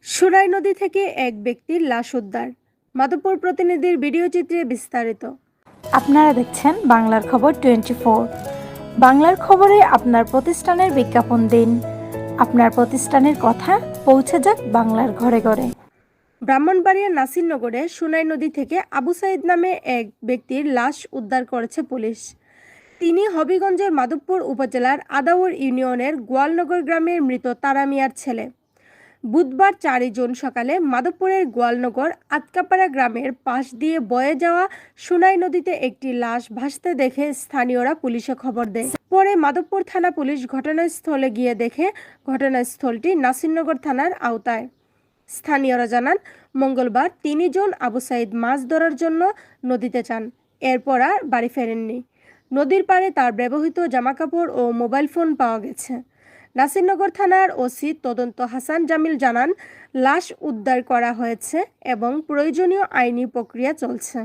সুরাই নদী থেকে এক ব্যক্তির লাশ উদ্ধার। মাধবপুর প্রতিনিধির ভিডিও চিত্রে বিস্তারিত। আপনারা দেখছেন বাংলার খবর 24। বাংলার খবরে আপনার প্রতিষ্ঠানের বিজ্ঞাপন দিন। আপনার প্রতিষ্ঠানের কথা পৌঁছে যাক বাংলার ঘরে ঘরে। ব্রাহ্মণবাড়িয়ার নাসিরনগরে সুনাই নদী থেকে আবু সাইদ নামে এক ব্যক্তির লাশ উদ্ধার করেছে পুলিশ। তিনি হবিগঞ্জের মাধবপুর উপজেলার আদাউর ইউনিয়নের গোয়ালনগর গ্রামের মৃত তারা মিয়ার ছেলে। বুধবার 4 জুন সকালে মাধবপুরের গোয়ালনগর আতকাপাড়া গ্রামের পাশ দিয়ে বয়ে যাওয়া সুনাই নদীতে একটি লাশ ভাসতে দেখে স্থানীয়রা পুলিশে খবর দেয়। পরে মাধবপুর থানা পুলিশ ঘটনাস্থলে গিয়ে দেখে ঘটনাস্থলটি নাসিরনগর থানার আওতায়। স্থানীয়রা জানান, মঙ্গলবার 3 জুন আবু সাইদ মাছ ধরার জন্য নদীতে যান। এরপর আর বাড়ি ফেরেননি। নদীর পাড়ে তার ব্যবহৃত জামাকাপড় ও মোবাইল ফোন পাওয়া গেছে। নাসিরনগর থানার ওসি তদন্ত হাসান জামিল জানান, লাশ উদ্ধার করা হয়েছে এবং প্রয়োজনীয় আইনি প্রক্রিয়া চলছে।